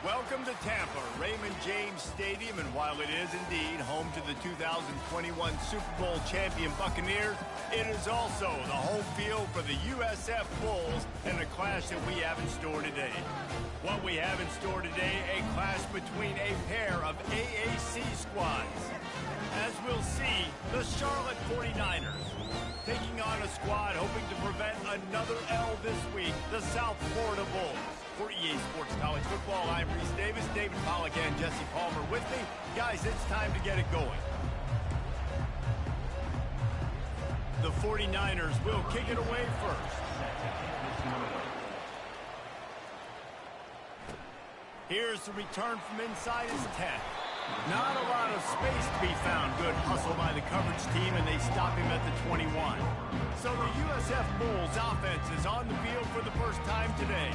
Welcome to Tampa, Raymond James Stadium, and while it is indeed home to the 2021 Super Bowl champion Buccaneers, it is also the home field for the USF Bulls and the clash that we have in store today. What we have in store today, a clash between a pair of AAC squads. As we'll see, the Charlotte 49ers taking on a squad hoping to prevent another L this week, the South Florida Bulls. For EA Sports College Football, I'm Reese Davis, David Pollack, and Jesse Palmer with me. Guys, it's time to get it going. The 49ers will kick it away first. Here's the return from inside his 10. Not a lot of space to be found. Good hustle by the coverage team, and they stop him at the 21. So the USF Bulls offense is on the field for the first time today.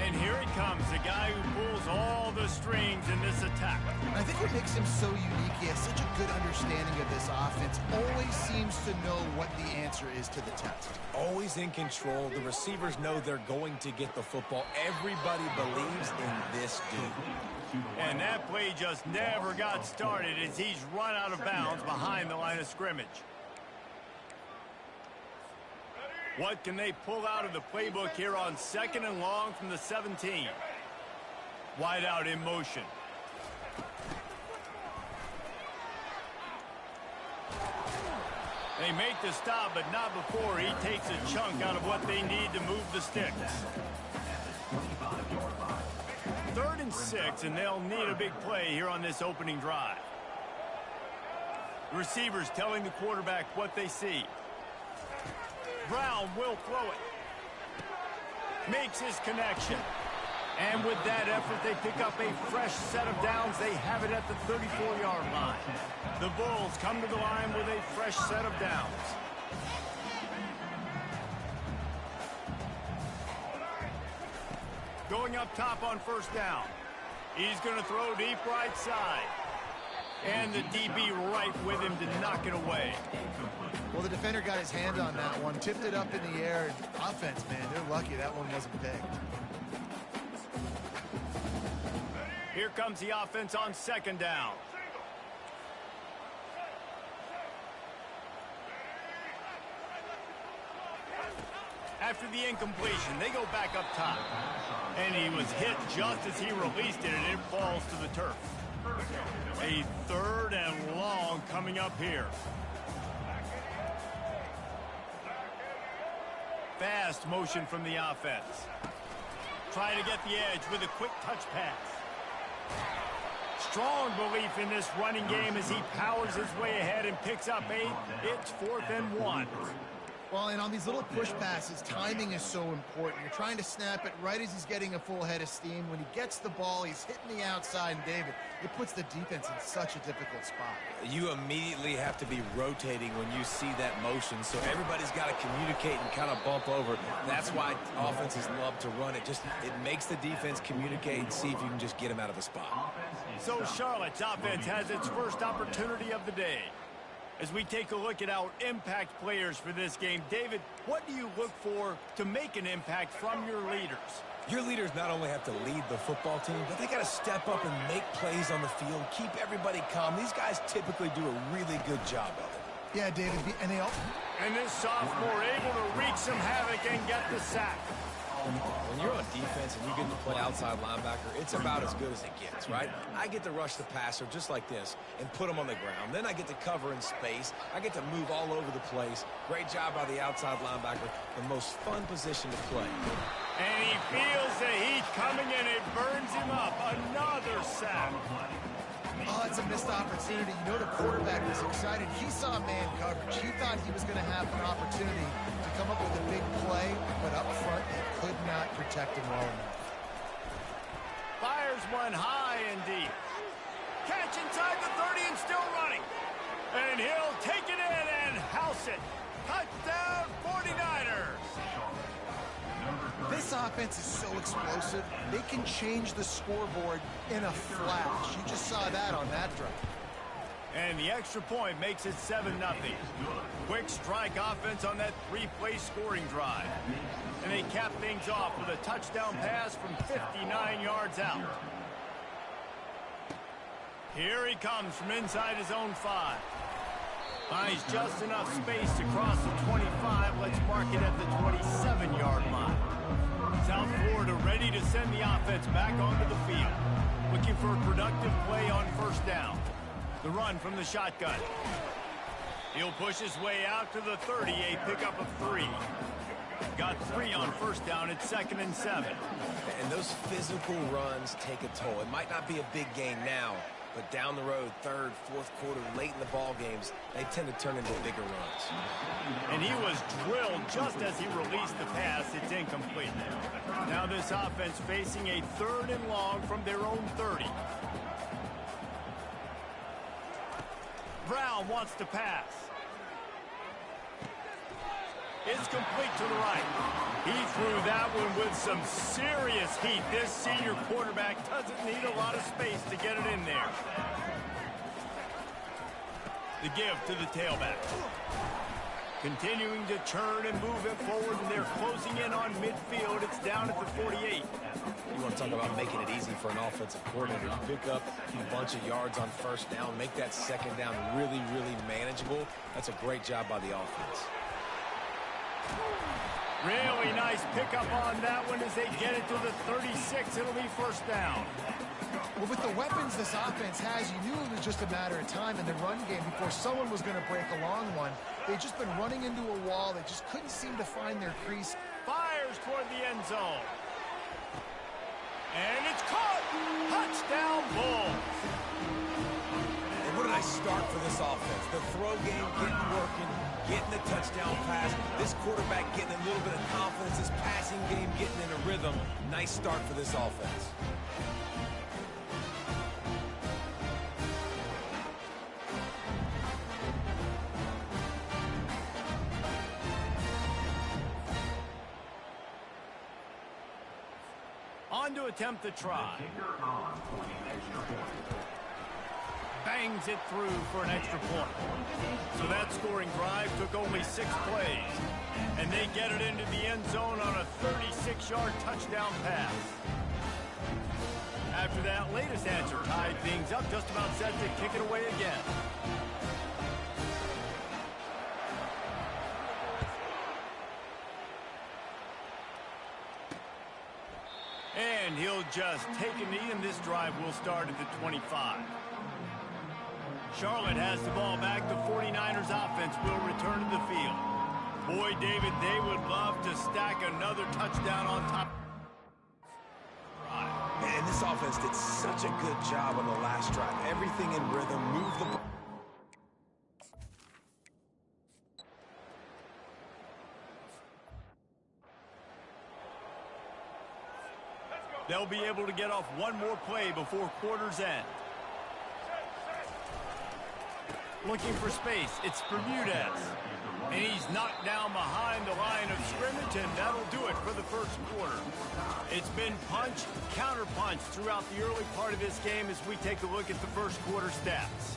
And here he comes, the guy who pulls all the strings in this attack. I think what makes him so unique, he has such a good understanding of this offense. Always seems to know what the answer is to the test. Always in control. The receivers know they're going to get the football. Everybody believes in this dude. And that play just never got started as he's run out of bounds behind the line of scrimmage. What can they pull out of the playbook here on 2nd and long from the 17? Wide out in motion. They make the stop, but not before he takes a chunk out of what they need to move the sticks. 3rd and 6, and they'll need a big play here on this opening drive. The receivers telling the quarterback what they see. Brown will throw it. Makes his connection. And with that effort, they pick up a fresh set of downs. They have it at the 34-yard line. The Bulls come to the line with a fresh set of downs. Going up top on 1st down. He's going to throw deep right side. And the DB right with him to knock it away. Well, the defender got his hand on that one, tipped it up in the air. Offense, man, they're lucky that one wasn't picked. Here comes the offense on 2nd down. After the incompletion, they go back up top. And he was hit just as he released it, and it falls to the turf. A 3rd and long coming up here. Fast motion from the offense. Trying to get the edge with a quick touch pass. Strong belief in this running game as he powers his way ahead and picks up 8. It's 4th and 1. Well, and on these little push passes, timing is so important. You're trying to snap it right as he's getting a full head of steam. When he gets the ball, he's hitting the outside, and David, it puts the defense in such a difficult spot. You immediately have to be rotating when you see that motion, so everybody's got to communicate and kind of bump over. That's why offenses love to run it. It makes the defense communicate and see if you can just get him out of a spot. So Charlotte's offense has its first opportunity of the day. As we take a look at our impact players for this game, David, what do you look for to make an impact from your leaders? Your leaders not only have to lead the football team, but they got to step up and make plays on the field, keep everybody calm. These guys typically do a really good job of it. Yeah, David, and this sophomore able to wreak some havoc and get the sack. When you're on defense and you get to play outside linebacker, it's about as good as it gets, right? I get to rush the passer just like this and put him on the ground. Then I get to cover in space. I get to move all over the place. Great job by the outside linebacker. The most fun position to play. And he feels the heat coming and it burns him up. Another sack. Oh, it's a missed opportunity. You know the quarterback was excited. He saw man coverage. He thought he was going to have an opportunity to come up with a big play, but up front, he could not protect him well enough. Fires one high and deep. Catch inside the 30 and still running. And he'll take it in and house it. Touchdown 49ers. This offense is so explosive, they can change the scoreboard in a flash. You just saw that on that drive. And the extra point makes it 7-0. Quick strike offense on that 3-play scoring drive. And they cap things off with a touchdown pass from 59 yards out. Here he comes from inside his own 5. Finds just enough space to cross the 25. Let's mark it at the 27-yard line. South Florida ready to send the offense back onto the field. Looking for a productive play on first down. The run from the shotgun. He'll push his way out to the 30, a pickup of 3. Got 3 on first down at 2nd and 7. And those physical runs take a toll. It might not be a big game now, but down the road, 3rd, 4th quarter, late in the ball games, they tend to turn into bigger runs. And he was drilled just as he released the pass. It's incomplete. Now this offense facing a 3rd and long from their own 30. Brown wants to pass. It's complete to the right. He threw that one with some serious heat. This senior quarterback doesn't need a lot of space to get it in there. The give to the tailback. Continuing to churn and move it forward, and they're closing in on midfield. It's down at the 48. You want to talk about making it easy for an offensive coordinator. You pick up a bunch of yards on first down, make that second down really, really manageable. That's a great job by the offense. Really nice pickup on that one as they get it to the 36. It'll be first down. Well, with the weapons this offense has, you knew it was just a matter of time in the run game before someone was going to break a long one. They've just been running into a wall. They just couldn't seem to find their crease. Fires toward the end zone. And it's caught. Touchdown, Bulls. And what a nice start for this offense. The throw game getting working, getting the touchdown pass. This quarterback getting a little bit of confidence. This passing game getting in a rhythm. Nice start for this offense. On to attempt the try. Bangs it through for an extra point. So that scoring drive took only 6 plays. And they get it into the end zone on a 36-yard touchdown pass. After that latest answer tied things up, just about set to kick it away again. And he'll just take a knee, and this drive will start at the 25. Charlotte has the ball back. The 49ers offense will return to the field. Boy, David, they would love to stack another touchdown on top. Man, this offense did such a good job on the last drive. Everything in rhythm, move the ball. They'll be able to get off one more play before quarter's end. Looking for space, it's Bermudez. And he's knocked down behind the line of scrimmage, and that'll do it for the first quarter. It's been punch, counter-punch throughout the early part of this game as we take a look at the first quarter stats.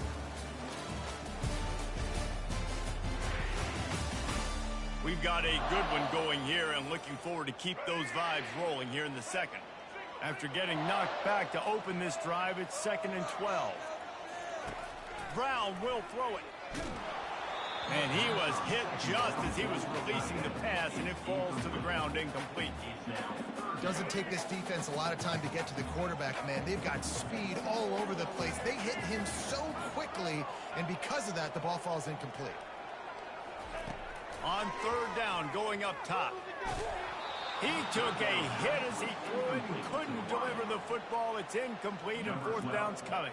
We've got a good one going here and looking forward to keep those vibes rolling here in the second. After getting knocked back to open this drive, it's 2nd and 12. Brown will throw it. And he was hit just as he was releasing the pass, and it falls to the ground incomplete. It doesn't take this defense a lot of time to get to the quarterback, man. They've got speed all over the place. They hit him so quickly, and because of that, the ball falls incomplete. On third down, going up top. He took a hit as he threw it and couldn't deliver the football. It's incomplete, and fourth down's coming.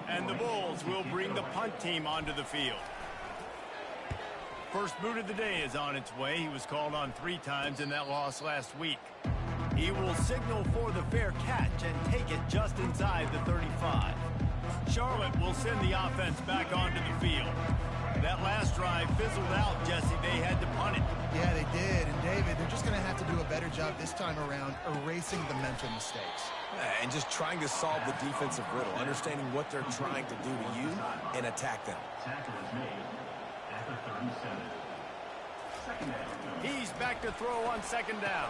And the Bulls will bring the punt team onto the field. First boot of the day is on its way. He was called on 3 times in that loss last week. He will signal for the fair catch and take it just inside the 35. Charlotte will send the offense back onto the field. That last drive fizzled out, Jesse. They had to punt it. Yeah, they did. And, David, they're just going to have to do a better job this time around erasing the mental mistakes. And just trying to solve the defensive riddle, understanding what they're trying to do to you and attack them. He's back to throw on second down.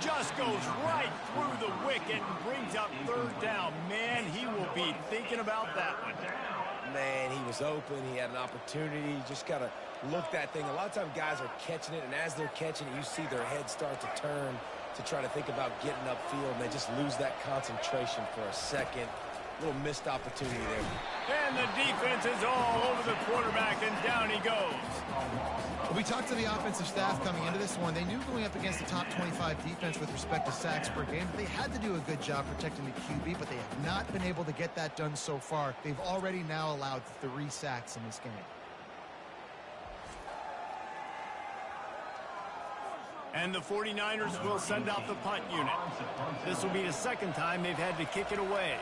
Just goes right through the wicket and brings up third down. Man, he will be thinking about that one. Man, he was open. He had an opportunity. You just got to look that thing. A lot of times guys are catching it, and as they're catching it, you see their head start to turn to try to think about getting upfield, and they just lose that concentration for a second. Little missed opportunity there. And the defense is all over the quarterback, and down he goes. We talked to the offensive staff coming into this one. They knew going up against the top 25 defense with respect to sacks per game, that they had to do a good job protecting the QB, but they have not been able to get that done so far. They've already now allowed 3 sacks in this game. And the 49ers will send out the punt unit. This will be the second time they've had to kick it away.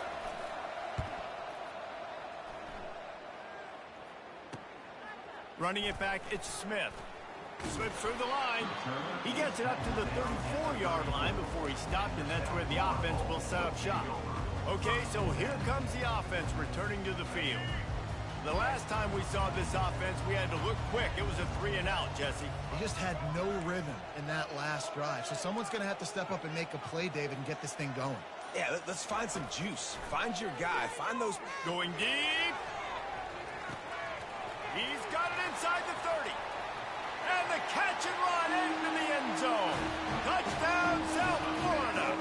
Running it back, it's Smith. Slips through the line. He gets it up to the 34-yard line before he stopped, and that's where the offense will set up shop. Okay, so here comes the offense returning to the field. The last time we saw this offense, we had to look quick. It was a 3-and-out, Jesse. He just had no rhythm in that last drive. So someone's going to have to step up and make a play, David, and get this thing going. Yeah, let's find some juice. Find your guy. Find those. Going deep. He's got it inside the 30. And the catch and run into the end zone. Touchdown, South Florida.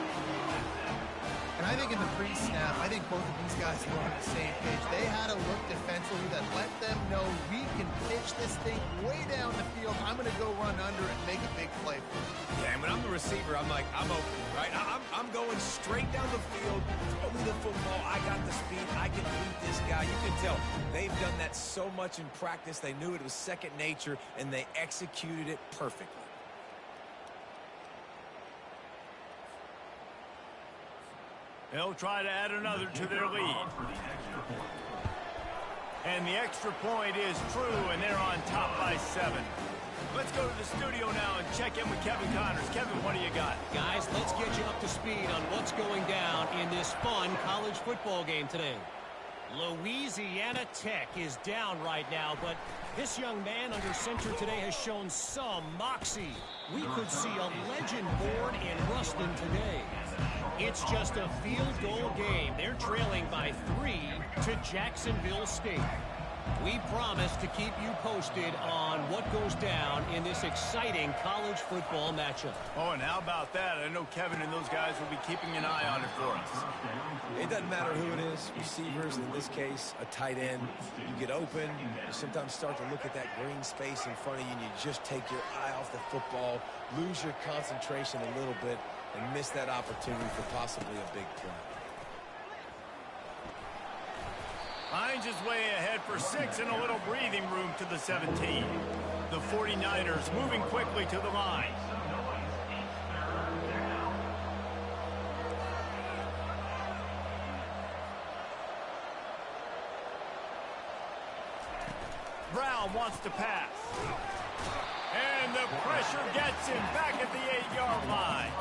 And I think in the pre-snap, I think both of these guys were on the same page. They had a look defensively that let them know we can pitch this thing way down the field. I'm going to go run under and make a big play for it. Yeah, and when I'm the receiver, I'm like, I'm open, right? I'm going straight down the field. Throw me the football. I got the speed. I can beat this guy. You can tell they've done that so much in practice. They knew it was second nature, and they executed it perfectly. They'll try to add another to their lead. And the extra point is true, and they're on top by 7. Let's go to the studio now and check in with Kevin Connors. Kevin, what do you got? Guys, let's get you up to speed on what's going down in this fun college football game today. Louisiana Tech is down right now, but this young man under center today has shown some moxie. We could see a legend born in Ruston today. It's just a field goal game. They're trailing by 3 to Jacksonville State. We promise to keep you posted on what goes down in this exciting college football matchup. Oh, and how about that? I know Kevin and those guys will be keeping an eye on it for us. It doesn't matter who it is, receivers, in this case, a tight end. You get open, you sometimes start to look at that green space in front of you, and you just take your eye off the football, lose your concentration a little bit, and miss that opportunity for possibly a big play. Finds his way ahead for 6 and a little breathing room to the 17. The 49ers moving quickly to the line. Brown wants to pass. And the pressure gets him back at the 8-yard line.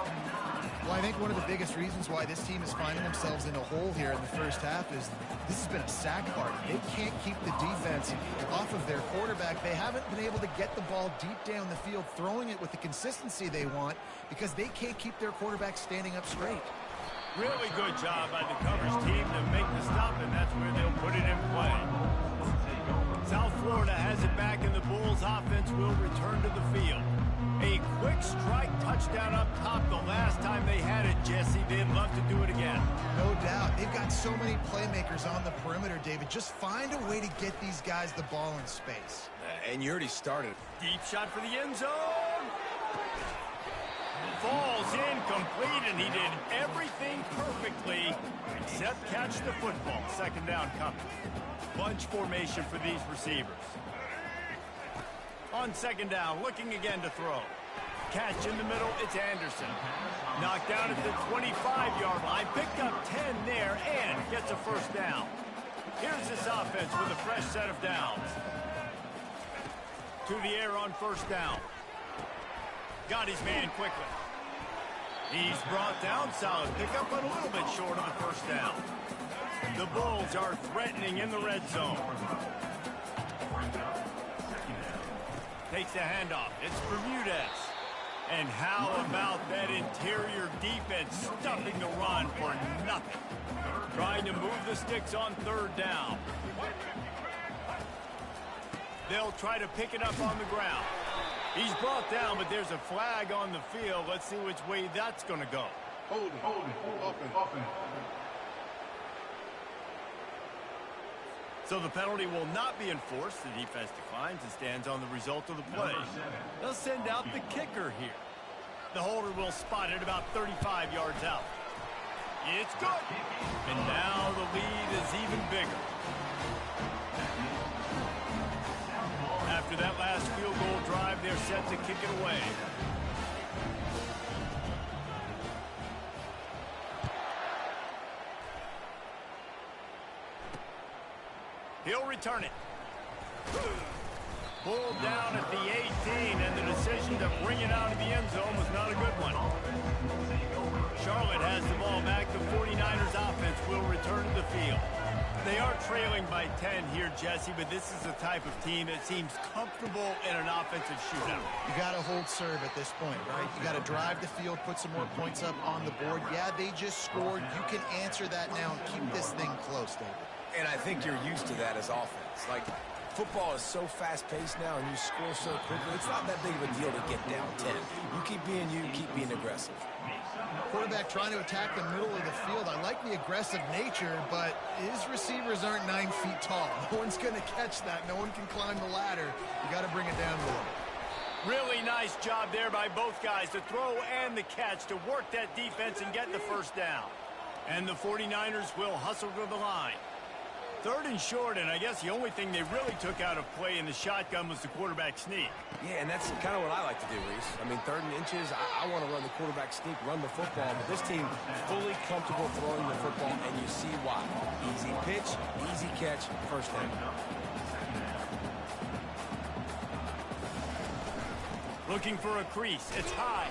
Well, I think one of the biggest reasons why this team is finding themselves in a hole here in the first half is this has been a sack party. They can't keep the defense off of their quarterback. They haven't been able to get the ball deep down the field, throwing it with the consistency they want because they can't keep their quarterback standing up straight. Really good job by the coverage team to make the stop, and that's where they'll put it in play. South Florida has it back, and the Bulls offense will return to the field. A quick strike touchdown up top the last time they had it, Jesse. They'd love to do it again. No doubt. They've got so many playmakers on the perimeter, David. Just find a way to get these guys the ball in space. And you already started. Deep shot for the end zone. Falls incomplete, and he did everything perfectly except catch the football. Second down coming. Bunch formation for these receivers. On second down, looking again to throw. Catch in the middle, it's Anderson. Knocked down at the 25-yard line, picked up 10 there, and gets a first down. Here's this offense with a fresh set of downs. To the air on first down. Got his man quickly. He's brought down, solid pickup, but a little bit short of the first down. The Bulls are threatening in the red zone. Takes the handoff. It's Bermudez. And how about that interior defense stuffing the run for nothing? Trying to move the sticks on third down. They'll try to pick it up on the ground. He's brought down, but there's a flag on the field. Let's see which way that's going to go. Hold it, open. So the penalty will not be enforced. The defense declines and stands on the result of the play. They'll send out the kicker here. The holder will spot it about 35 yards out. It's good. And now the lead is even bigger. After that last field goal drive, they're set to kick it away. He'll return it. Pulled down at the 18, and the decision to bring it out of the end zone was not a good one. Charlotte has the ball back. The 49ers offense will return to the field. They are trailing by 10 here, Jesse, but this is the type of team that seems comfortable in an offensive shootout. You got to hold serve at this point, right? You got to drive the field, put some more points up on the board. Yeah, they just scored. You can answer that now and keep this thing close, David. And I think you're used to that as offense. Like, football is so fast-paced now, and you score so quickly. It's not that big of a deal to get down 10. You keep being aggressive. Quarterback trying to attack the middle of the field. I like the aggressive nature, but his receivers aren't 9 feet tall. No one's going to catch that. No one can climb the ladder. You got to bring it down a little bit. Really nice job there by both guys, the throw and the catch, to work that defense and get the first down. And the 49ers will hustle to the line. Third and short, and I guess the only thing they really took out of play in the shotgun was the quarterback sneak. Yeah, and that's kind of what I like to do, Reese. I mean, 3rd and inches, I want to run the quarterback sneak, run the football, but this team fully comfortable throwing the football, and you see why. Easy pitch, easy catch, first down. Looking for a crease. It's high.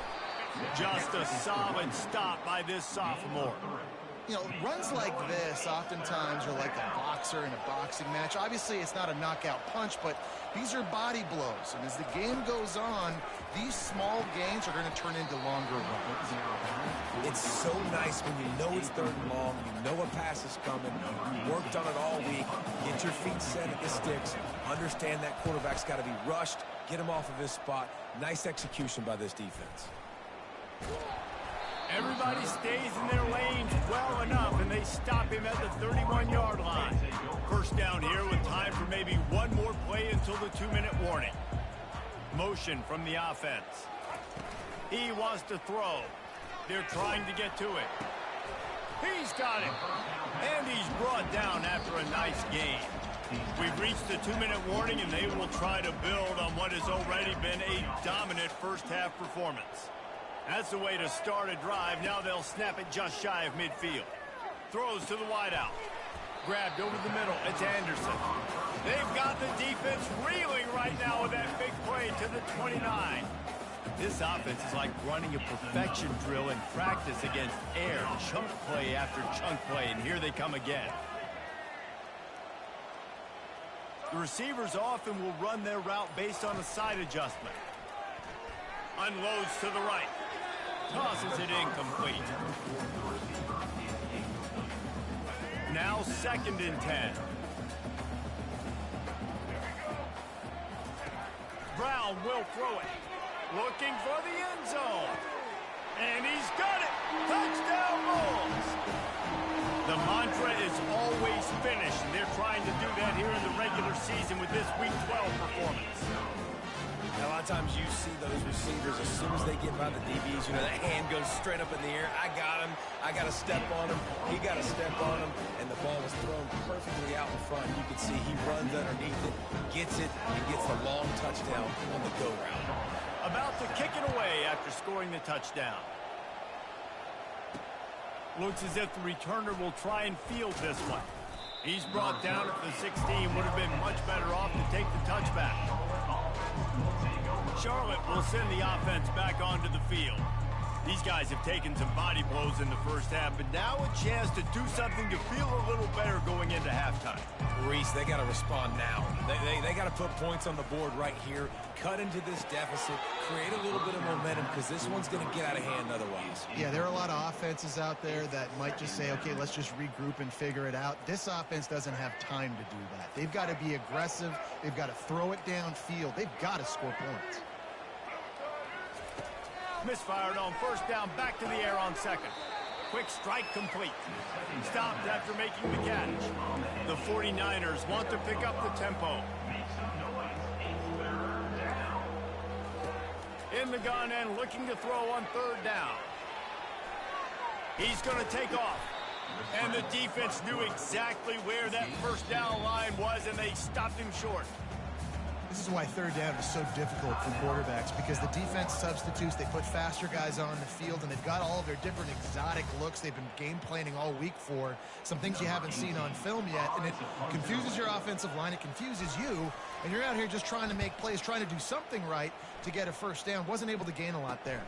Just a solid stop by this sophomore. You know, runs like this oftentimes are like a boxer in a boxing match. Obviously, it's not a knockout punch, but these are body blows. And as the game goes on, these small gains are going to turn into longer runs. It's so nice when you know it's 3rd and long, you know a pass is coming, you worked on it all week, get your feet set at the sticks, understand that quarterback's got to be rushed, get him off of his spot. Nice execution by this defense. Everybody stays in their lanes well enough, and they stop him at the 31-yard line. First down here with time for maybe one more play until the 2-minute warning. Motion from the offense. He wants to throw. They're trying to get to it. He's got it. And he's brought down after a nice gain. We've reached the 2-minute warning, and they will try to build on what has already been a dominant first-half performance. That's the way to start a drive. Now they'll snap it just shy of midfield. Throws to the wideout. Grabbed over the middle. It's Anderson. They've got the defense reeling right now with that big play to the 29. This offense is like running a perfection drill in practice against air. Chunk play after chunk play, and here they come again. The receivers often will run their route based on a side adjustment. Unloads to the right. Tosses it incomplete. Now 2nd and 10. Brown will throw it. Looking for the end zone. And he's got it. Touchdown Bulls. The mantra is always finish, and they're trying to do that here in the regular season with this Week 12 performance. A lot of times you see those receivers, as soon as they get by the DBs, you know, that hand goes straight up in the air. I got him. I got to step on him. He got to step on him. And the ball was thrown perfectly out in front. You can see he runs underneath it, gets it, and gets the long touchdown on the go route. About to kick it away after scoring the touchdown. Looks as if the returner will try and field this one. He's brought down at the 16. Would have been much better off to take the touchback. Charlotte will send the offense back onto the field. These guys have taken some body blows in the first half, but now a chance to do something to feel a little better going into halftime. Reese, they got to respond now. They got to put points on the board right here, cut into this deficit, create a little bit of momentum, because this one's going to get out of hand otherwise. Yeah, there are a lot of offenses out there that might just say, okay, let's just regroup and figure it out. This offense doesn't have time to do that. They've got to be aggressive. They've got to throw it downfield. They've got to score points. Misfired on first down, back to the air on second. Quick strike complete. Stopped after making the catch. The 49ers want to pick up the tempo. In the gun and looking to throw on third down. He's going to take off. And the defense knew exactly where that first down line was, and they stopped him short. This is why third down is so difficult for quarterbacks, because the defense substitutes, they put faster guys on the field, and they've got all of their different exotic looks they've been game planning all week for, some things you haven't seen on film yet, and it confuses your offensive line, it confuses you, and you're out here just trying to make plays, trying to do something right to get a first down. Wasn't able to gain a lot there.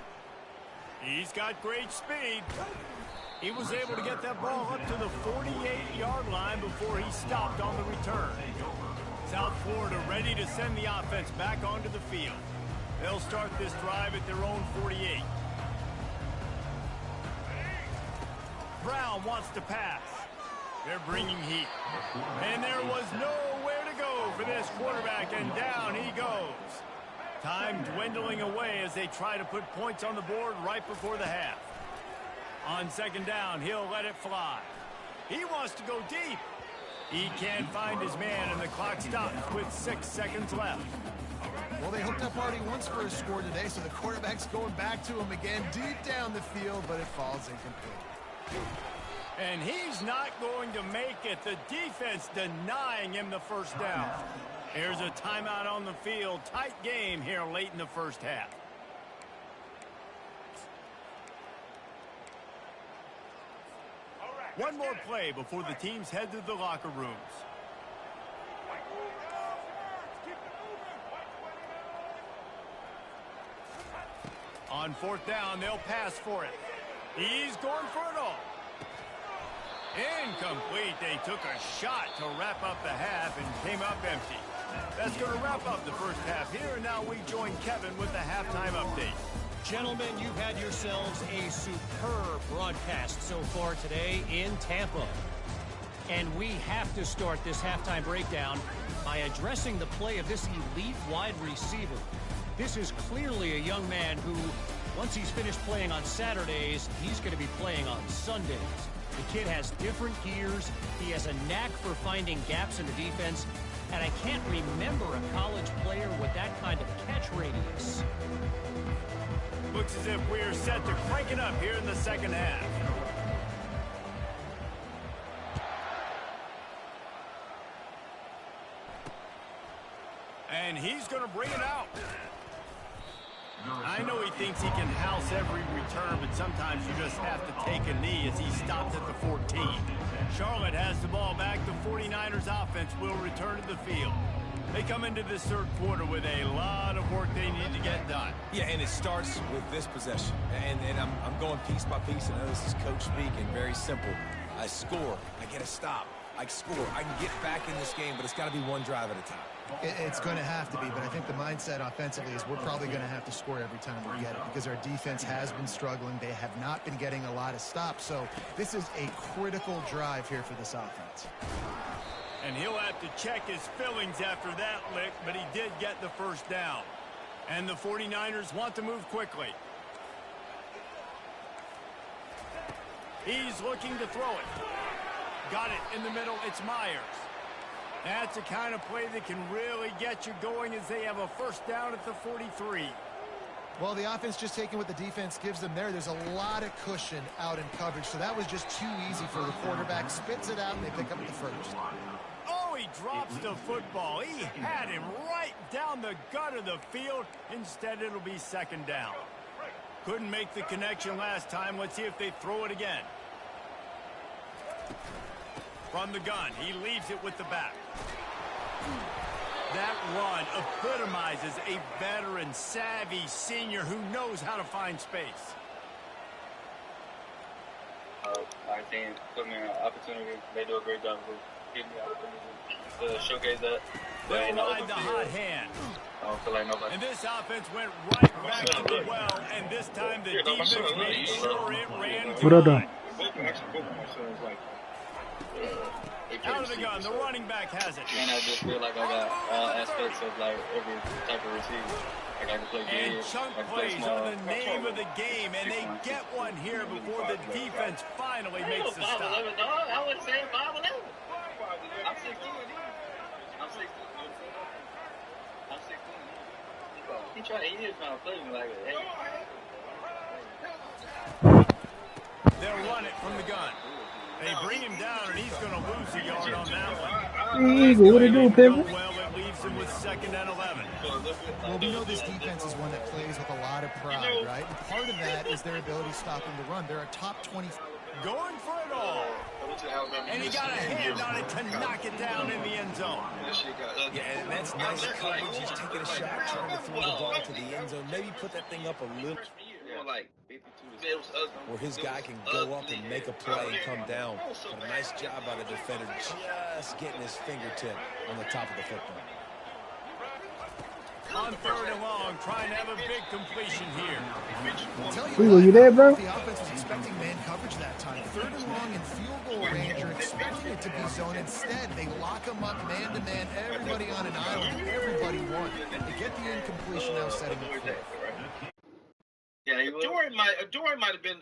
He's got great speed. He was able to get that ball up to the 48-yard line before he stopped on the return. South Florida ready to send the offense back onto the field. They'll start this drive at their own 48. Brown wants to pass. They're bringing heat. And there was nowhere to go for this quarterback, and down he goes. Time dwindling away as they try to put points on the board right before the half. On second down, he'll let it fly. He wants to go deep. He can't find his man, and the clock stops with 6 seconds left. Well, they hooked up already once for a score today, so the quarterback's going back to him again deep down the field, but it falls incomplete. And he's not going to make it. The defense denying him the first down. Here's a timeout on the field. Tight game here late in the first half. One more play before the teams head to the locker rooms. On fourth down, they'll pass for it. He's going for it all. Incomplete. They took a shot to wrap up the half and came up empty. That's going to wrap up the first half here, and now we join Kevin with the halftime update. Gentlemen, you've had yourselves a superb broadcast so far today in Tampa. And we have to start this halftime breakdown by addressing the play of this elite wide receiver. This is clearly a young man who, once he's finished playing on Saturdays, he's going to be playing on Sundays. The kid has different gears. He has a knack for finding gaps in the defense. And I can't remember a college player with that kind of catch radius. Looks as if we're set to crank it up here in the second half. And he's going to bring it out. I know he thinks he can house every return, but sometimes you just have to take a knee as he stops at the 14. Charlotte has the ball back. The 49ers offense will return to the field. They come into this third quarter with a lot of work they need to get done. Yeah, and it starts with this possession. And I'm going piece by piece. I know this is coach speaking, very simple. I score. I get a stop. I score. I can get back in this game, but it's got to be one drive at a time. It's going to have to be, but I think the mindset offensively is we're probably going to have to score every time we get it because our defense has been struggling. They have not been getting a lot of stops, so this is a critical drive here for this offense. And he'll have to check his fillings after that lick, but he did get the first down. And the 49ers want to move quickly. He's looking to throw it. Got it in the middle. It's Myers. That's the kind of play that can really get you going as they have a first down at the 43. Well, the offense just taking what the defense gives them there. There's a lot of cushion out in coverage, so that was just too easy for the quarterback. Spits it out, and they pick up the first. Oh, he drops the football. He had him right down the gut of the field. Instead, it'll be second down. Couldn't make the connection last time. Let's see if they throw it again. From the gun, he leaves it with the back. That run epitomizes a veteran, savvy senior who knows how to find space. my team put me an opportunity. They do a great job of giving me opportunity to showcase that. But They'll in the ride open the field, hot hand. I don't feel like nobody. And this offense went right back to the well, and this time the defense made sure it ran What I dry. done? Both of my sons, like, they play Out of the receiver, gun, the so- running back has it. And I just feel like I got all aspects of, like, every type of receiver. Like, I can play And big, chunk I can play plays small. are the name of the game, and they get one here before the defense finally makes the stop. I wouldn't say 5'11". I'm 6'2". I'm 6'2". I'm 6'2". He is trying to play me like, hey. They'll run it from the gun. They bring him down, and he's going to lose a yard on that one. Eagle, what it do, Pepper? Well, it leaves him with 2nd and 11. Well, we know this defense is one that plays with a lot of pride, right? And part of that is their ability stopping the run. They're a top 20. Going for it all. And he got a hand on it to knock it down in the end zone. Yeah, and that's nice coverage. He's taking a shot, trying to throw the ball to the end zone. Maybe put that thing up a little where his guy can go up and make a play and come down. But a nice job by the defender just getting his fingertip on the top of the football. On 3rd and long, trying to have a big completion here. I'll tell Eagle, what, you there, bro? The offense was expecting man coverage that time. 3rd and long in field goal range. You're expecting it to be zone. Instead, they lock them up man-to-man. Everybody on an island. Everybody won. They get the incompletion now, setting up 4th. Yeah, Dory might have been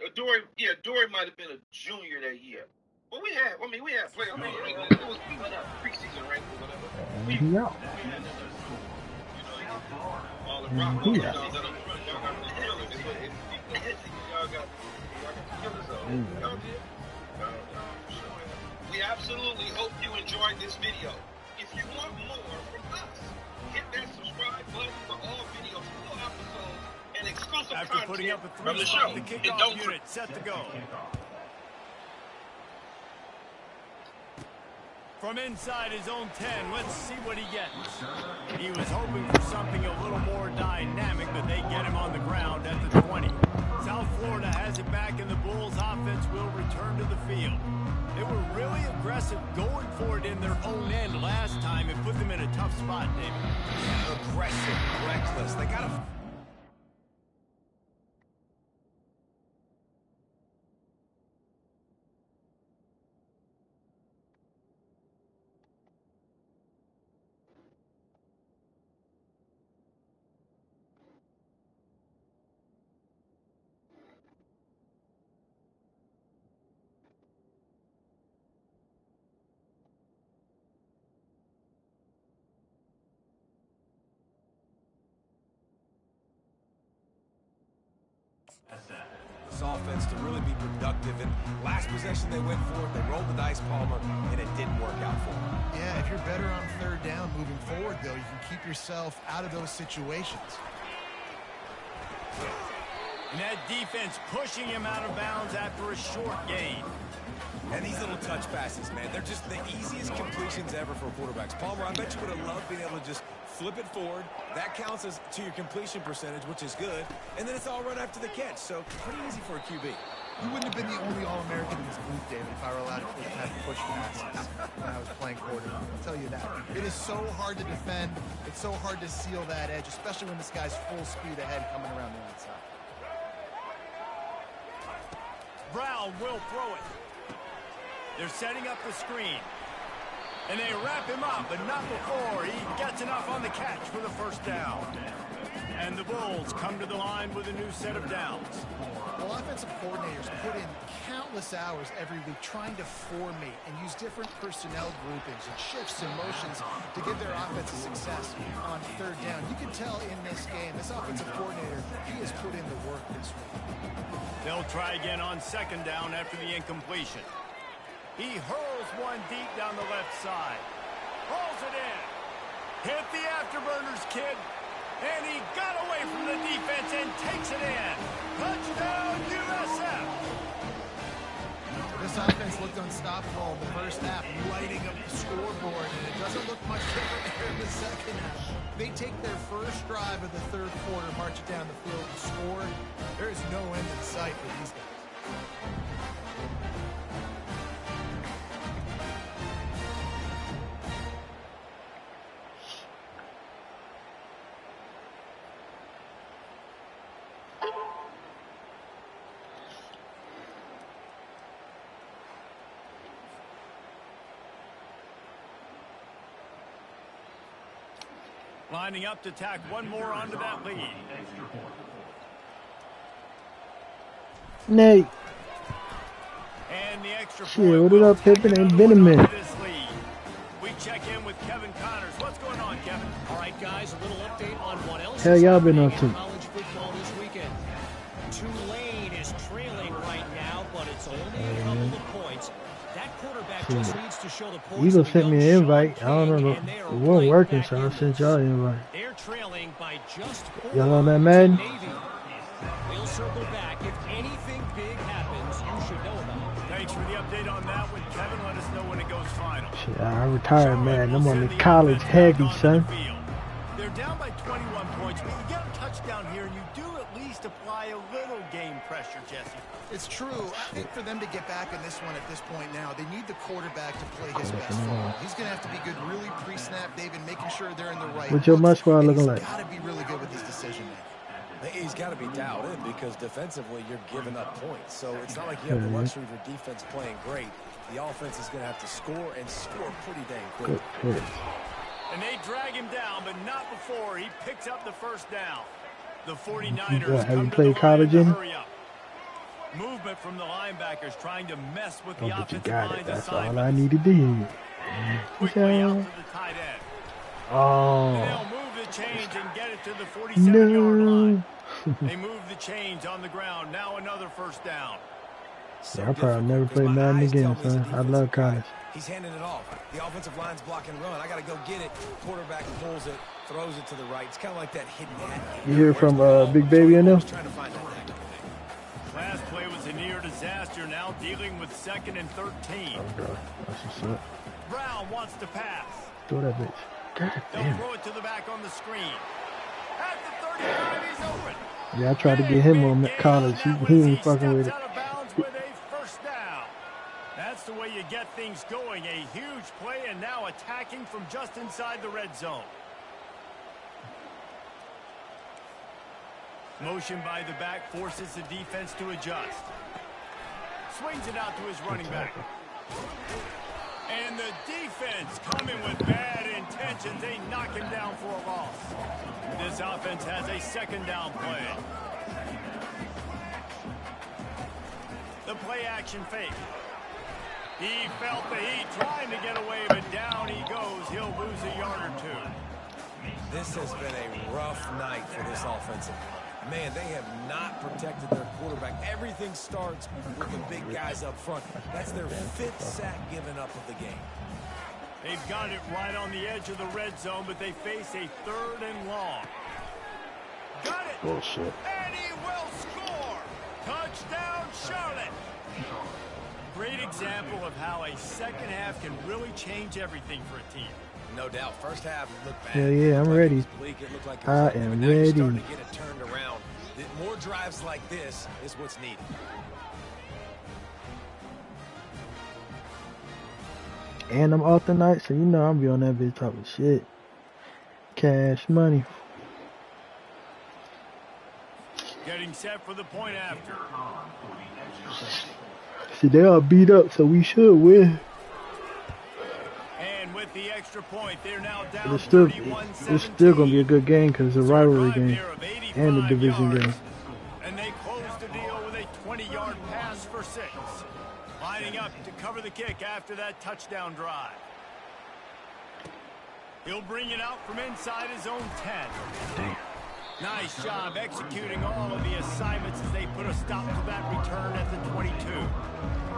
a junior that year. But we had players. It was preseason rank or whatever. Yeah. All the rock Yeah. We absolutely hope you enjoyed this video. If you want more from us, hit that subscribe button for all videos, full episodes, and exclusive After content putting up a from the 3-spot, show. the And kickoff don't unit set to go. From inside his own 10, let's see what he gets. He was hoping for something a little more dynamic, but they get him on the ground at the 20. South Florida has it back, and the Bulls offense will return to the field. They were really aggressive going for it in their own end last time and put them in a tough spot, David. Yeah, aggressive, reckless. They got to... This offense to really be productive. And last possession they went for it. They rolled the dice, Palmer, and it didn't work out for them. Yeah, if you're better on 3rd down moving forward, though, you can keep yourself out of those situations. And that defense pushing him out of bounds after a short gain. And these little touch passes, man, they're just the easiest completions ever for quarterbacks. Palmer, I bet you would have loved being able to just flip it forward. That counts as to your completion percentage, which is good. And then it's all run after the catch, so pretty easy for a QB. You wouldn't have been the only All-American in this group, David, if I were allowed to have push passes when I was playing quarterback. I'll tell you that. It is so hard to defend. It's so hard to seal that edge, especially when this guy's full speed ahead coming around the outside. Brown will throw it. They're setting up the screen. And they wrap him up, but not before he gets enough on the catch for the 1st down. And the Bulls come to the line with a new set of downs. Well, offensive coordinators put in countless hours every week trying to formate and use different personnel groupings and shifts and motions to give their offense a success on 3rd down. You can tell in this game, this offensive coordinator, he has put in the work this week. They'll try again on 2nd down after the incompletion. He hurls one deep down the left side. Hauls it in. Hit the afterburners, kid. And he got away from the defense and takes it in. Touchdown, USF. This offense looked unstoppable in the 1st half, lighting up the scoreboard, and it doesn't look much different here in the 2nd half. They take their 1st drive of the 3rd quarter, march it down the field, and score. There is no end in sight for these guys. Lining up to tack one more onto that lead. Nate. And the extra shit, what up, Pippin? Ain't been a minute. We check in with Kevin Connors. What's going on, Kevin? All right, guys, a little update on what else Hell, y'all been up to? college football this weekend. Tulane is trailing right now, but it's only a couple of points. That quarterback just needs to show the points. Eagle sent me an invite. I don't know. It wasn't working, so I sent y'all an invite. They're trailing by just 4. Y'all on that Madden? We'll circle back. If anything big happens, you should know about it. Thanks for the update on that one, Kevin. Let us know when it goes final. Shit, I retired, man. I'm on the college heavy, son. They're down by 21 points, but you get a touchdown here, and you do at least apply a little game pressure, Jesse. It's true. I think for them to get back in this one at this point now, they need the quarterback to play his best football. He's going to have to be good really pre-snap, David, making sure they're in the right. What's your must squad looking like? He's got to be really good with his decision making. He's got to be dialed in because defensively you're giving up points. So it's not like you have the luxury of your defense playing great. The offense is going to have to score and score pretty dang quick. And they drag him down, but not before he picks up the first down. The 49ers have you played college in? Movement from the linebackers trying to mess with the offensive line. That's all I needed to hear. Quickly out to the tight end. Oh. And they'll move the chains and get it to the 47-yard line. They move the chains on the ground. Now another first down. So I'll probably never play Madden again, son. I love college. He's handing it off. The offensive line's block and run. I got to go get it. Quarterback pulls it, throws it to the right. It's kind of like that hidden hat. You hear from Big Baby in there? Last play was a near disaster. Now dealing with 2nd and 13. Okay. That's what's up. Brown wants to pass. Throw that bitch. God They'll damn. throw it to the back on the screen. At the 35, he's open. Yeah, I tried to get him on college. He ain't fucking with it. Out of bounds with a first down. That's the way you get things going. A huge play, and now attacking from just inside the red zone. Motion by the back forces the defense to adjust. Swings it out to his running back. And the defense coming with bad intentions. They knock him down for a loss. This offense has a 2nd down play. The play action fake. He felt the heat trying to get away, but down he goes. He'll lose a yard or 2. This has been a rough night for this offensive line. Man, they have not protected their quarterback. Everything starts with the big guys up front. That's their 5th sack given up of the game. They've got it right on the edge of the red zone, but they face a 3rd and long. Got it. Bullshit. And he will score. Touchdown, Charlotte. Great example of how a second half can really change everything for a team. No doubt. First half looked bad. Hell yeah, I'm ready. It looked like I am ready. Starting to get it turned around. More drives like this is what's needed. And I'm off tonight, so you know I'm be on that bitch talking shit. Cash money. Getting set for the point after. See, they all beat up, so we should win. And with the extra point, they're now down. But it's still gonna be a good game because it's a rivalry game and a division game. And they close the deal with a 20-yard pass for 6. Lining up to cover the kick after that touchdown drive. He'll bring it out from inside his own 10. Damn. Nice job executing all of the assignments as they put a stop to that return at the 22.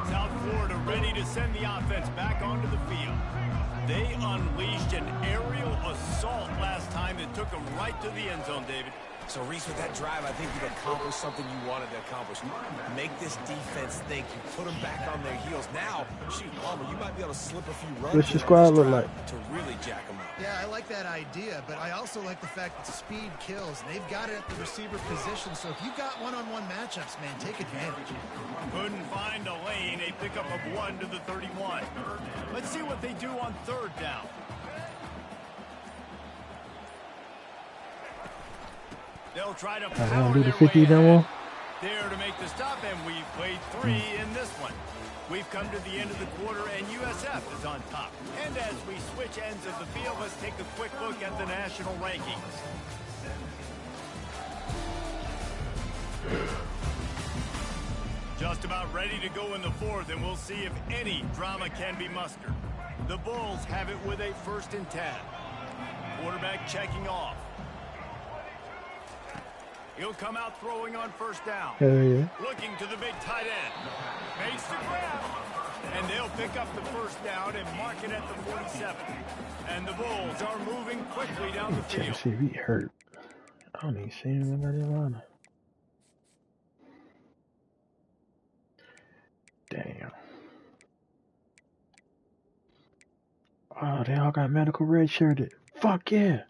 South Florida ready to send the offense back onto the field. They unleashed an aerial assault last time that took them right to the end zone, David. So, Reese, with that drive, I think you've accomplished something you wanted to accomplish. Make this defense think. You put them back on their heels. Now, shoot, Palmer, you might be able to slip a few runs. What's your squad look like? To really jack them up. Yeah, I like that idea, but I also like the fact that speed kills. They've got it at the receiver position, so if you got one-on-one matchups, man, take advantage. Couldn't find a lane. A pickup of 1 to the 31. Let's see what they do on 3rd down. They'll try to power do the their 50 way then ahead. one. There to make the stop, and we've played 3 in this one. We've come to the end of the quarter, and USF is on top. And as we switch ends of the field, let's take a quick look at the national rankings. Just about ready to go in the fourth, and we'll see if any drama can be mustered. The Bulls have it with a 1st and 10. Quarterback checking off. He'll come out throwing on 1st down. Looking to the big tight end. Makes the grab. And they'll pick up the 1st down and mark it at the 47. And the Bulls are moving quickly down the field. See if he hurt. I don't even see him in that Atlanta. Damn. Oh, they all got medical red shirted. Fuck yeah.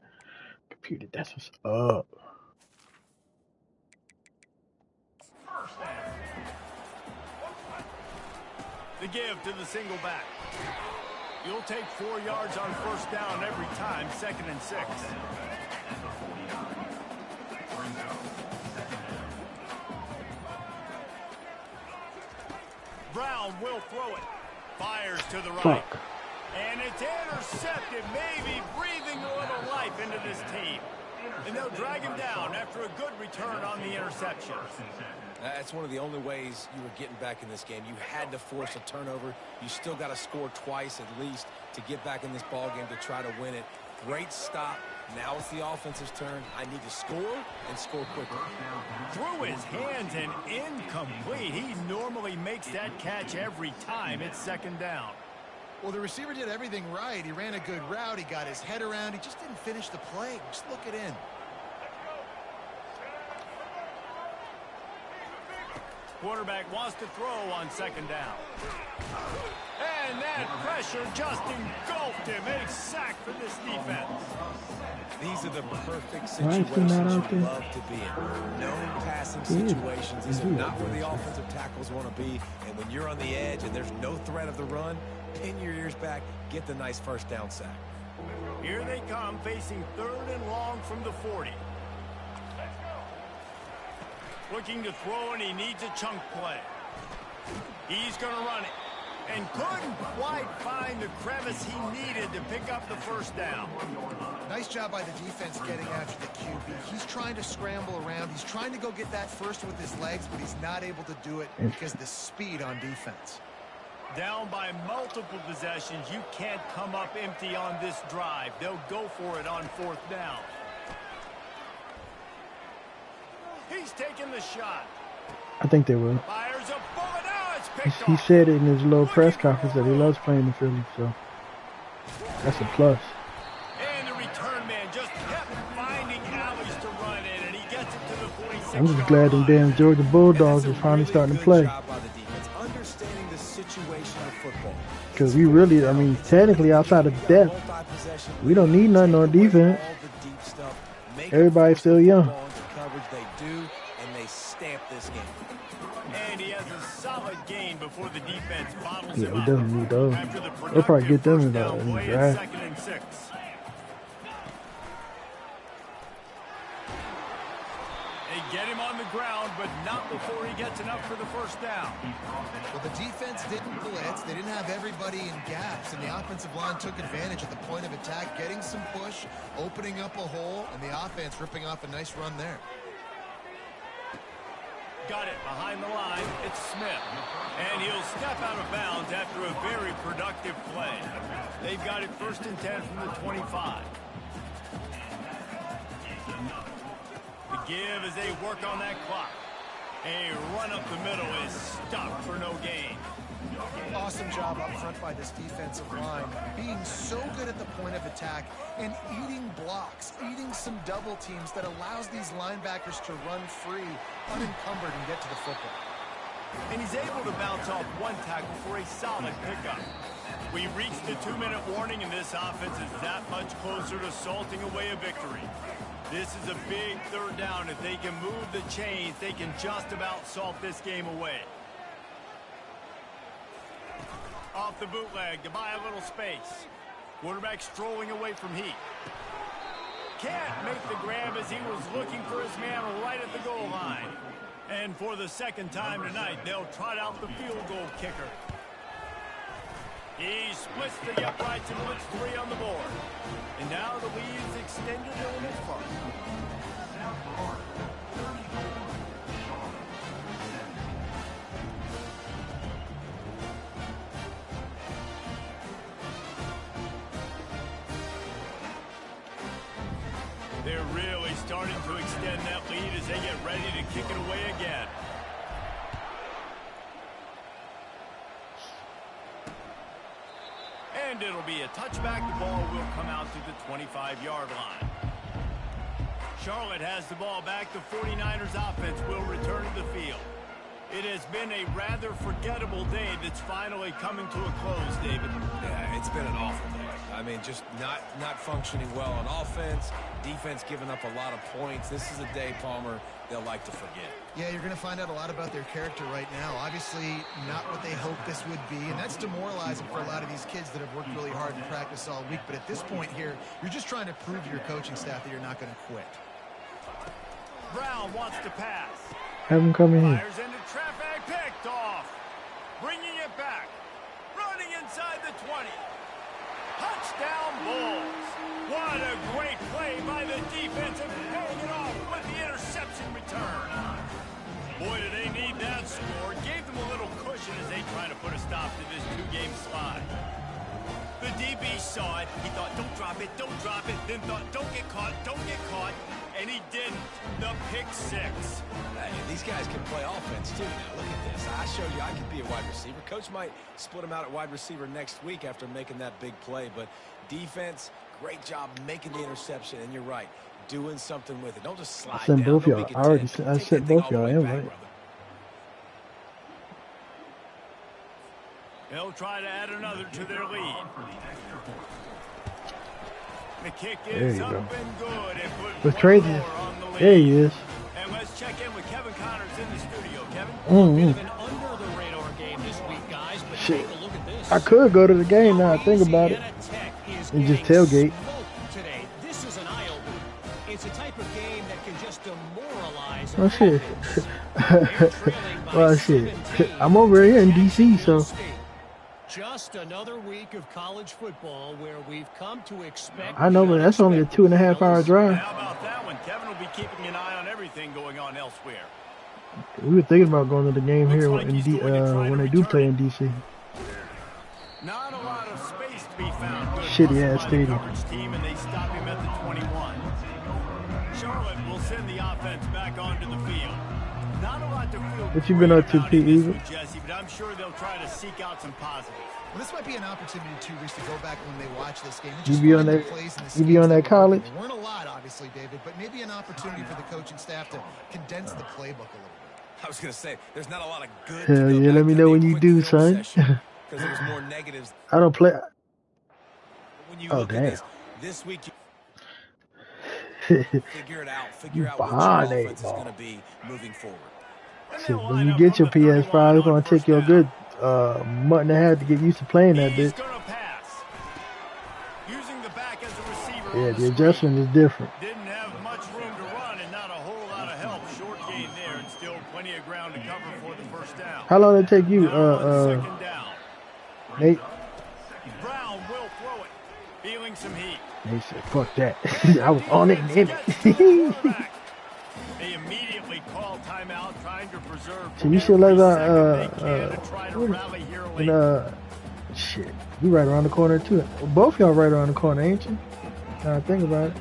Computer, that's what's up. The give to the single back. You'll take 4 yards on 1st down every time, 2nd and 6. Brown will throw it. Fires to the right. Fuck. And it's intercepted, maybe breathing a little life into this team. And they'll drag him down after a good return on the interception. That's one of the only ways you were getting back in this game. You had to force a turnover. You still got to score twice at least to get back in this ball game to try to win it. Great stop. Now it's the offense's turn. I need to score and score quickly. Through his hands and incomplete. He normally makes that catch every time. It's 2nd down. Well, the receiver did everything right. He ran a good route. He got his head around. He just didn't finish the play. Just look it in. Quarterback wants to throw on 2nd down. And that pressure just engulfed him. A sack for this defense. These are the perfect situations you love to be in. Known passing situations. These are not where the offensive tackles want to be. And when you're on the edge and there's no threat of the run, pin your ears back, get the nice 1st down sack. Here they come, facing 3rd and long from the 40. Looking to throw, and he needs a chunk play. He's going to run it. And couldn't quite find the crevice he needed to pick up the 1st down. Nice job by the defense getting after the QB. He's trying to scramble around. He's trying to go get that first with his legs, but he's not able to do it because of the speed on defense. Down by multiple possessions, you can't come up empty on this drive. They'll go for it on 4th down. He's taking the shot. I think they will. Fires a bullet. Now it's picked He off. said it in his little press conference that he loves playing in Philly, so that's a plus. And the return man just kept finding alleys to run in, and he gets it to the 46. I'm just glad them damn Georgia Bulldogs are finally starting to play. Understanding the situation of football. Because we really, I mean, technically outside of depth, we don't need nothing on defense. Everybody's still young. They do, and they stamp this game. And he has a solid gain before the defense bottles Yeah, him we up. doesn't need those. After the They'll probably get them in productive the first down play, draft. it's 2nd and 6. They get him on the ground, but not before he gets enough for the 1st down. Well, the defense didn't blitz. They didn't have everybody in gaps, and the offensive line took advantage at the point of attack, getting some push, opening up a hole, and the offense ripping off a nice run there. Got it behind the line. It's Smith. And he'll step out of bounds after a very productive play. They've got it 1st and 10 from the 25. The give as they work on that clock. A run up the middle is stopped for no gain. Awesome job up front by this defensive line, being so good at the point of attack and eating blocks, eating some double teams that allows these linebackers to run free, unencumbered, and get to the football. And he's able to bounce off one tackle for a solid pickup. We reached the 2-minute warning, and this offense is that much closer to salting away a victory. This is a big 3rd down. If they can move the chains, they can just about salt this game away. Off the bootleg to buy a little space. Quarterback strolling away from heat. Can't make the grab as he was looking for his man right at the goal line. And for the 2nd time tonight, they'll trot out the field goal kicker. He splits the uprights and puts 3 on the board. And now the lead is extended a little further. They're really starting to extend that lead as they get ready to kick it away again. And it'll be a touchback. The ball will come out to the 25-yard line. Charlotte has the ball back. The 49ers offense will return to the field. It has been a rather forgettable day that's finally coming to a close, David. Yeah, it's been an awful day. I mean, just not functioning well on offense, defense giving up a lot of points. This is a day, Palmer, they'll like to forget. Yeah, you're going to find out a lot about their character right now. Obviously, not what they hoped this would be, and that's demoralizing for a lot of these kids that have worked really hard in practice all week. But at this point here, you're just trying to prove to your coaching staff that you're not going to quit. Brown wants to pass. Have him come in here. Fires into traffic, picked off. Bringing it back. Running inside the 20. Touchdown Bulls. What a great play by the defense and paying it off with the interception return. Boy, do they need that score. Gave them a little cushion as they try to put a stop to this 2-game slide. The DB saw it. He thought, don't drop it, then thought, don't get caught, and he didn't. The pick 6. Hey, these guys can play offense, too. Now, look at this. I showed you I could be a wide receiver. Coach might split him out at wide receiver next week after making that big play, but defense, great job making the interception, and you're right, doing something with it. Don't just slide I sent down. both y'all. I sent both y'all invite. They'll try to add another to their lead. The kick is up and good. And put What's crazy? There he is. And let's check in with Kevin Connors in the studio. Kevin? A bit of an under-the-radar game this week, guys, but Shit. take a look at this. I could go to the game now. I think about it. And just tailgate. Today. This is an eye-opener. It's a type of game that can just demoralize. Oh shit. Well, shit. I'm over here in DC, so. Just another week of college football where we've come to expect. I know, but that's only a 2.5-hour drive. How about that one? Kevin will be keeping an eye on everything going on elsewhere. We were thinking about going to the game here when they do play in DC. Not a lot of space to be found. Good Shitty ass stadium. Team, and they stop him at the 21. Charlotte will send the offense back onto the field. Not a lot to feel. What you been up to, Pete? Jesse, but I'm sure they'll try to seek out some positives. Well, this might be an opportunity too, Reese, to go back when they watch this game. You be on that? You be on that college? There weren't a lot, obviously, David, but maybe an opportunity for the coaching staff to condense the playbook a little bit. I was going to say, there's not a lot of good. Hell yeah, let me know when you do, son. Because there's more negatives. I don't play. When you look at this week, figure it out. Figure out what your offense is going to be moving forward. Shit, when you get your PS5, it's going to take you a good month and a half to get used to playing that bitch. Yeah, the adjustment is different. Didn't have much room to run and not a whole lot of help. Short gain there and still plenty of ground to cover for the first down. How long did it take you, Nate? Brown will throw it. Feeling some heat. Nate said, fuck that. I was on it and in it. They immediately call timeout, trying to preserve. So you should let shit. You right around the corner too. Both y'all right around the corner, ain't you? Now I think about it.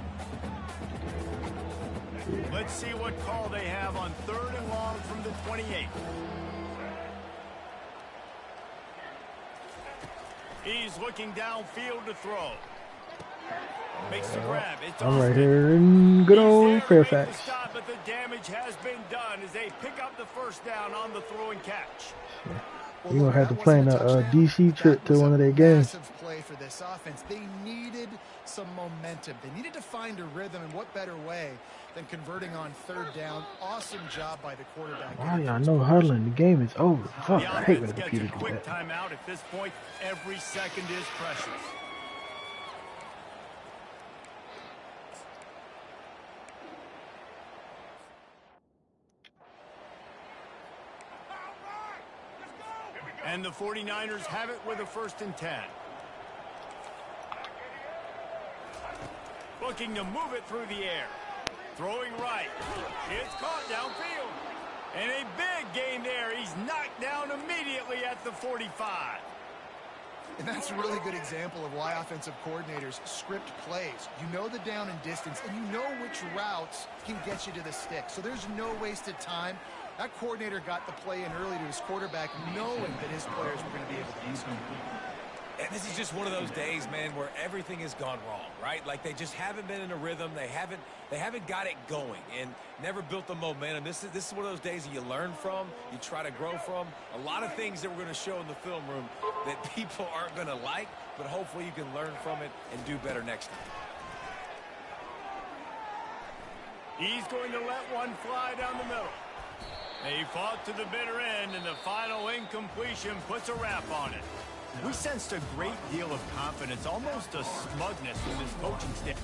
Yeah. Let's see what call they have on 3rd and long from the 28. He's looking downfield to throw. Makes the grab. It's I'm right here in good old Fairfax. Stop, but the damage has been done as they pick up the first down on the throw and catch. You're going to have to plan a DC trip to one of their games. Play for this offense. They needed some momentum. They needed to find a rhythm, and what better way than converting on 3rd down. Awesome job by the quarterback. Why y'all know huddling? The game is over. Fuck, I hate when the computer do quick that. timeout at this point. Every second is precious. And the 49ers have it with a 1st and 10. Looking to move it through the air. Throwing right. It's caught downfield. And a big gain there. He's knocked down immediately at the 45. And that's a really good example of why offensive coordinators script plays. You know the down and distance, and you know which routes can get you to the stick. So there's no wasted time. That coordinator got the play in early to his quarterback, knowing that his players were going to be able to do something. And this is just one of those days, man, where everything has gone wrong, right? Like they just haven't been in a rhythm. They haven't got it going and never built the momentum. This is one of those days that you learn from, you try to grow from. A lot of things that we're going to show in the film room that people aren't going to like, but hopefully you can learn from it and do better next time. He's going to let one fly down the middle. They fought to the bitter end, and the final incompletion puts a wrap on it. We sensed a great deal of confidence, almost a smugness in this coaching staff.